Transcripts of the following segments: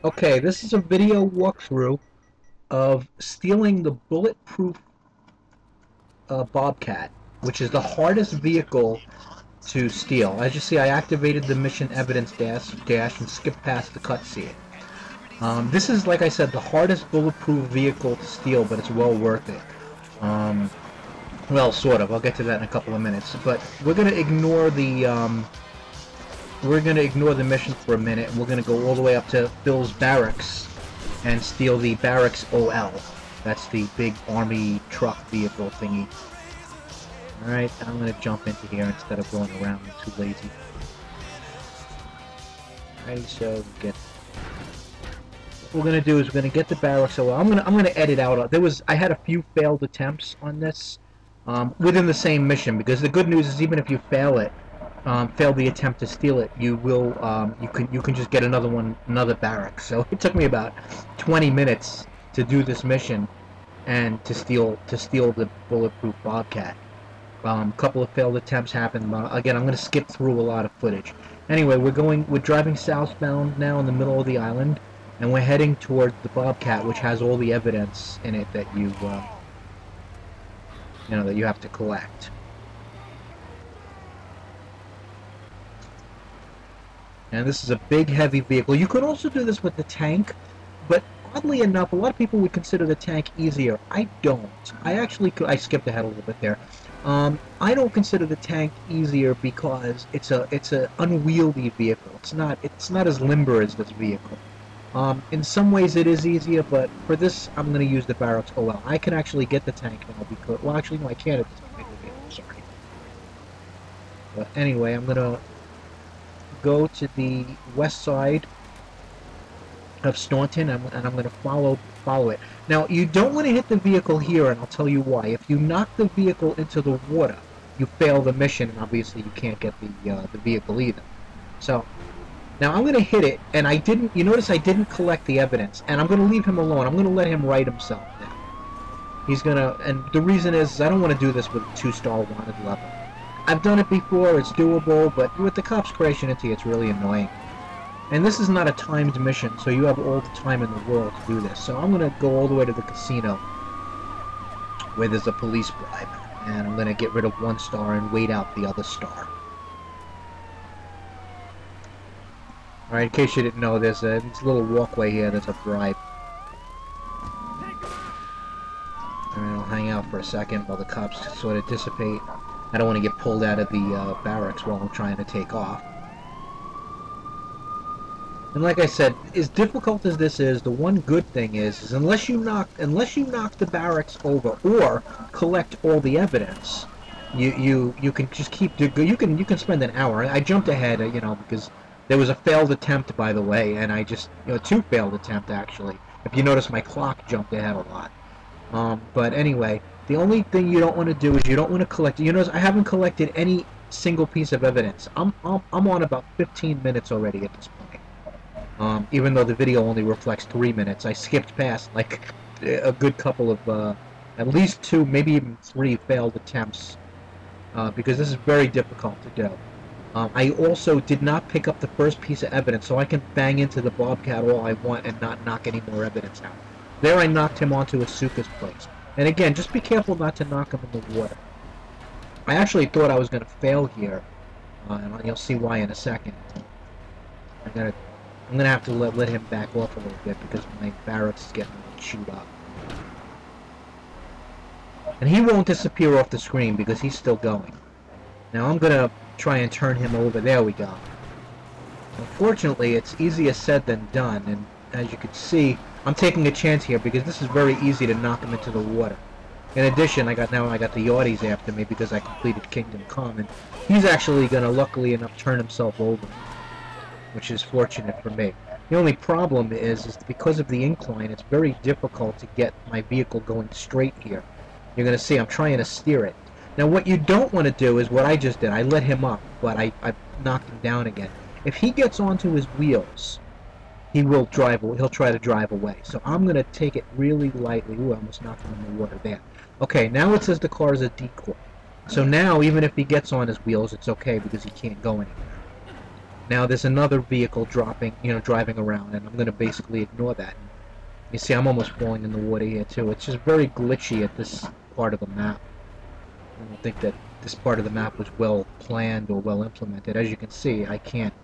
Okay, this is a video walkthrough of stealing the bulletproof Bobcat, which is the hardest vehicle to steal. As you see, I activated the mission evidence dash and skipped past the cutscene. This is, like I said, the hardest bulletproof vehicle to steal, but it's well worth it. Well, sort of. I'll get to that in a couple of minutes. But we're gonna ignore the mission for a minute, and we're gonna go all the way up to Phil's barracks and steal the barracks OL. That's the big army truck vehicle thingy. Alright, I'm gonna jump into here instead of going around. I'm too lazy. Alright, so what we're gonna do is we're gonna get the barracks OL. I'm gonna edit out. I had a few failed attempts on this within the same mission, because the good news is even if you fail the attempt to steal it, you can just get another barracks. So it took me about 20 minutes to do this mission and to steal the bulletproof Bobcat. A couple of failed attempts happened. Again, I'm going to skip through a lot of footage. Anyway, we're driving southbound now in the middle of the island, and we're heading toward the Bobcat, which has all the evidence in it that that you have to collect. And this is a big, heavy vehicle. You could also do this with the tank, but oddly enough, a lot of people would consider the tank easier. I don't. I skipped ahead a little bit there. I don't consider the tank easier because it's a unwieldy vehicle. It's not as limber as this vehicle. In some ways it is easier, but for this I'm going to use the barracks OL. I can actually get the tank now because, well, actually no, I can't at this point. I'm sorry. But anyway, I'm going to go to the west side of Staunton, and I'm going to follow it. Now, you don't want to hit the vehicle here, and I'll tell you why. If you knock the vehicle into the water, you fail the mission, and obviously you can't get the vehicle either. So, now I'm going to hit it, and you notice I didn't collect the evidence, and I'm going to leave him alone. I'm going to let him right himself now. He's going to, and the reason is I don't want to do this with a 2-star wanted level. I've done it before, it's doable, but with the cops crashing into you, it's really annoying. And this is not a timed mission, so you have all the time in the world to do this. So I'm going to go all the way to the casino, where there's a police bribe, and I'm going to get rid of 1 star and wait out the other star. Alright, in case you didn't know, there's a little walkway here, there's a bribe. Alright, I'll hang out for a second while the cops sort of dissipate. I don't want to get pulled out of the barracks while I'm trying to take off. And like I said, as difficult as this is, the one good thing is unless you knock the barracks over or collect all the evidence, you can just keep you can spend an hour. I jumped ahead, because there was a failed attempt, by the way, and I just 2 failed attempts actually. If you notice, my clock jumped ahead a lot. But anyway, the only thing you don't want to do is you don't want to collect. You notice I haven't collected any single piece of evidence. I'm on about 15 minutes already at this point. Even though the video only reflects 3 minutes, I skipped past like a good couple of at least 2, maybe even 3 failed attempts because this is very difficult to do. I also did not pick up the first piece of evidence, so I can bang into the Bobcat all I want and not knock any more evidence out. There I knocked him onto Asuka's place. And again, just be careful not to knock him in the water. I actually thought I was going to fail here, and you'll see why in a second. I'm going to have to let him back off a little bit because my barracks is getting chewed up. And he won't disappear off the screen because he's still going. Now I'm going to try and turn him over. There we go. Unfortunately, it's easier said than done, and as you can see, I'm taking a chance here because this is very easy to knock him into the water. In addition, I got the Yardies after me because I completed Kingdom Come, and he's actually going to, luckily enough, turn himself over, which is fortunate for me. The only problem is because of the incline, it's very difficult to get my vehicle going straight here. You're going to see I'm trying to steer it. Now, what you don't want to do is what I just did. I let him up, but I knocked him down again. If he gets onto his wheels, he'll try to drive away. So I'm going to take it really lightly. Ooh, I almost knocked him in the water there. Okay, now it says the car is a decoy. So now, even if he gets on his wheels, it's okay because he can't go anywhere. Now there's another vehicle driving around, and I'm going to basically ignore that. You see, I'm almost falling in the water here, too. It's just very glitchy at this part of the map. I don't think that this part of the map was well planned or well implemented. As you can see, I can't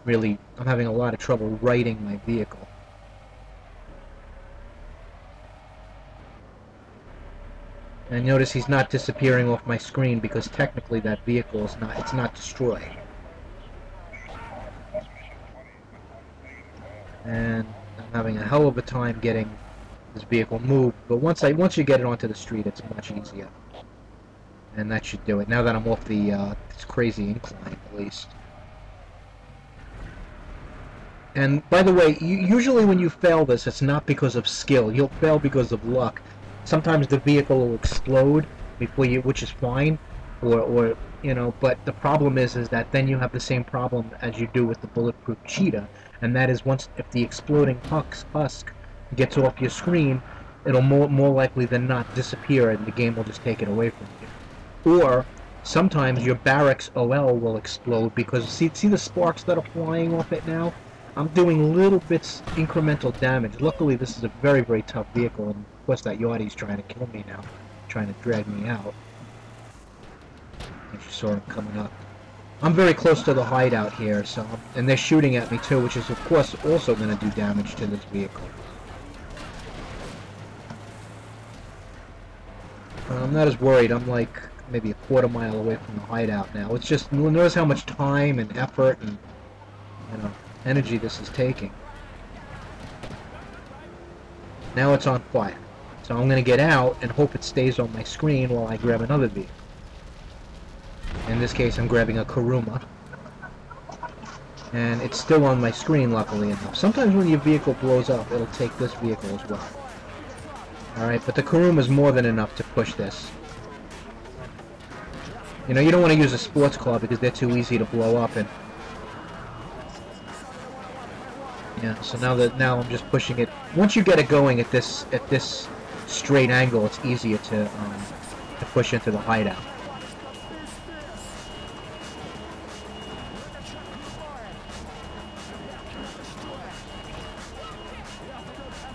really... I'm having a lot of trouble righting my vehicle. And notice he's not disappearing off my screen because technically that vehicle is not... it's not destroyed. And I'm having a hell of a time getting this vehicle moved, but once you get it onto the street, it's much easier. And that should do it. Now that I'm off the this crazy incline, at least. And by the way, usually when you fail this, it's not because of skill. You'll fail because of luck. Sometimes the vehicle will explode before you, which is fine, or you know. But the problem is that then you have the same problem as you do with the bulletproof cheetah, and that is if the exploding husk gets off your screen, it'll more likely than not disappear, and the game will just take it away from you. Or sometimes your barracks OL will explode because see the sparks that are flying off it now? I'm doing little bits incremental damage. Luckily this is a very, very tough vehicle, and of course that Yachty's trying to kill me now, trying to drag me out. As you saw him coming up. I'm very close to the hideout here, and they're shooting at me too, which is of course also going to do damage to this vehicle. I'm not as worried. I'm like maybe a quarter mile away from the hideout now. It's just, notice how much time and effort and, you know, energy this is taking. Now it's on fire. So I'm going to get out and hope it stays on my screen while I grab another vehicle. In this case, I'm grabbing a Kuruma. And it's still on my screen, luckily enough. Sometimes when your vehicle blows up, it'll take this vehicle as well. Alright, but the Kuruma is more than enough to push this. You know, you don't want to use a sports car because they're too easy to blow up, and yeah, so now I'm just pushing it. Once you get it going at this straight angle, it's easier to push into the hideout.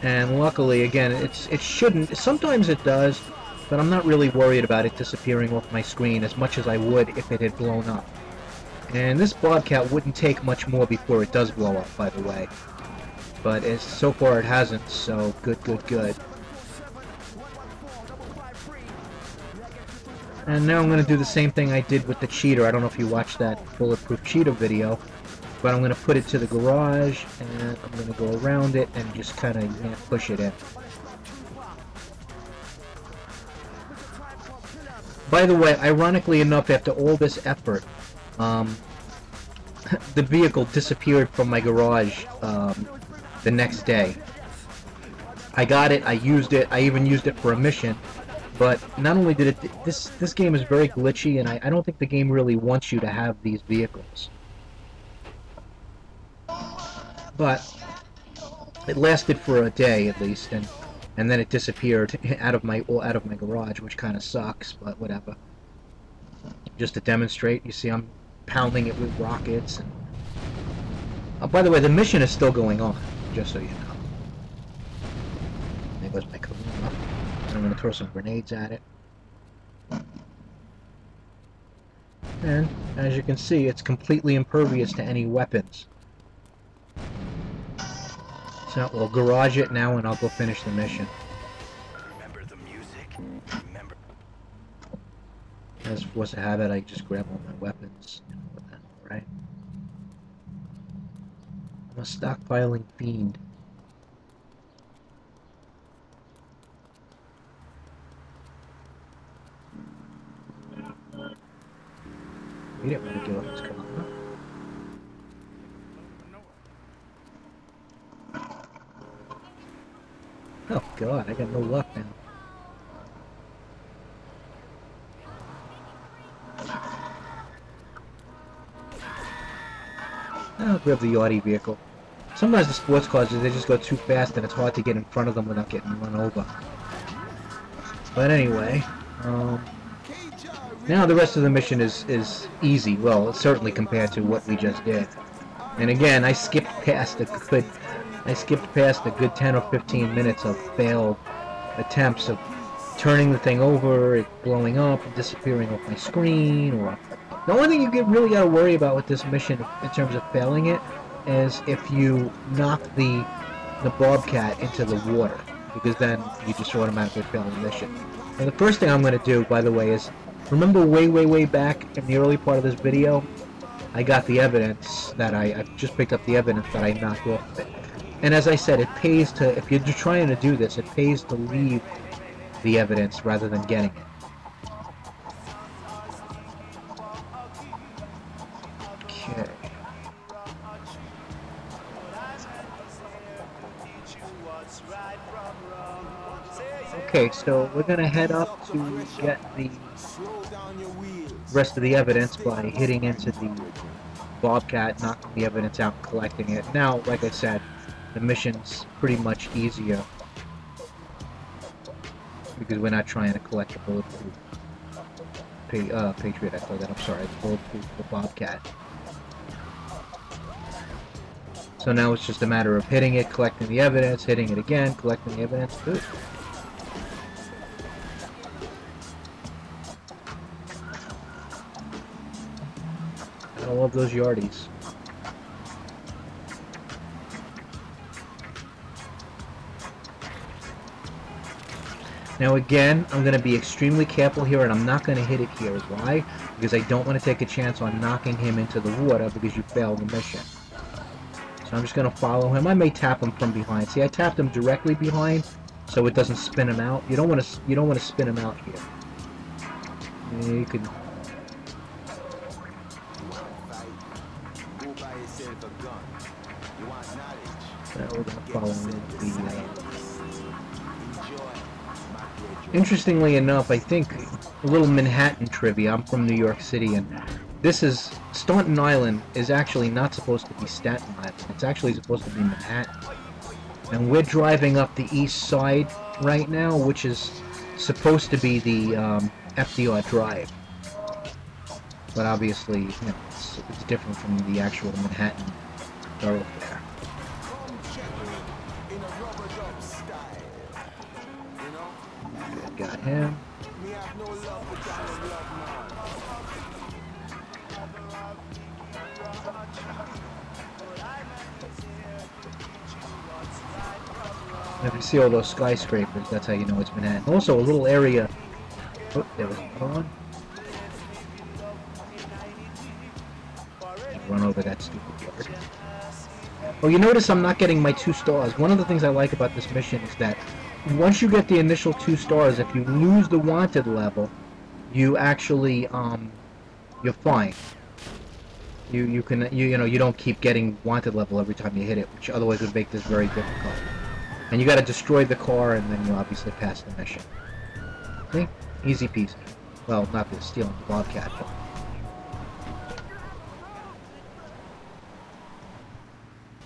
And luckily, again, it shouldn't. Sometimes it does, but I'm not really worried about it disappearing off my screen as much as I would if it had blown up. And this Bobcat wouldn't take much more before it does blow up, by the way. But so far it hasn't, so good, good, good. And now I'm going to do the same thing I did with the cheater. I don't know if you watched that bulletproof cheetah video, but I'm going to put it to the garage, and I'm going to go around it and just kind of push it in. By the way, ironically enough, after all this effort, the vehicle disappeared from my garage the next day. I got it, I used it, I even used it for a mission, but not only did it... This game is very glitchy, and I don't think the game really wants you to have these vehicles. But it lasted for a day at least, and then it disappeared out of my garage, which kind of sucks, but whatever. Just to demonstrate, you see I'm pounding it with rockets. And oh, by the way, the mission is still going on, just so you know. There goes my Kuruma. I'm going to throw some grenades at it. And as you can see, it's completely impervious to any weapons. So we'll garage it now, and I'll go finish the mission. Remember the music. Remember. As was a habit, I just grab all my weapons. You know, right? I'm a stockpiling fiend. We didn't want to give up his Kuruma. Oh god, I got no luck now. I'll grab the Yachty vehicle. Sometimes the sports cars, they just go too fast and it's hard to get in front of them without getting run over. But anyway, now the rest of the mission is easy. Well, certainly compared to what we just did. And again, I skipped past a good 10 or 15 minutes of failed attempts of turning the thing over, it blowing up, disappearing off my screen, or the only thing you really got to worry about with this mission in terms of failing it is if you knock the Bobcat into the water, because then you just automatically fail the mission. And the first thing I'm going to do, by the way, is remember way back in the early part of this video, I got the evidence that I just picked up the evidence that I knocked off of it. And as I said, it pays to, if you're just trying to do this, it pays to leave the evidence rather than getting it. Okay. Okay, so we're gonna head up to get the rest of the evidence by hitting into the Bobcat, knocking the evidence out, and collecting it. Now, like I said, the mission's pretty much easier because we're not trying to collect the bulletproof Patriot. I thought that. I'm sorry, the bulletproof the Bobcat. So now it's just a matter of hitting it, collecting the evidence, hitting it again, collecting the evidence. Good. I love those yardies. Now again, I'm going to be extremely careful here, and I'm not going to hit it here. Why? Because I don't want to take a chance on knocking him into the water because you failed the mission. So I'm just going to follow him. I may tap him from behind. See, I tapped him directly behind, so it doesn't spin him out. You don't want to spin him out here. You could. We're going to follow him. Interestingly enough, I think a little Manhattan trivia. I'm from New York City, and this is Staunton Island is actually not supposed to be Staten Island. It's actually supposed to be Manhattan. And we're driving up the east side right now, which is supposed to be the FDR Drive. But obviously, you know, it's different from the actual Manhattan thoroughfare. Got him. If you see all those skyscrapers, that's how you know it's Manhattan. Also, a little area. Oh, there was another one. Run over that stupid yard. Oh, you notice I'm not getting my 2 stars. One of the things I like about this mission is that once you get the initial 2 stars, if you lose the wanted level, you actually you're fine. You don't keep getting wanted level every time you hit it, which otherwise would make this very difficult. And you got to destroy the car, and then you obviously pass the mission. See? Easy peasy. Well, not the stealing the Bobcat, but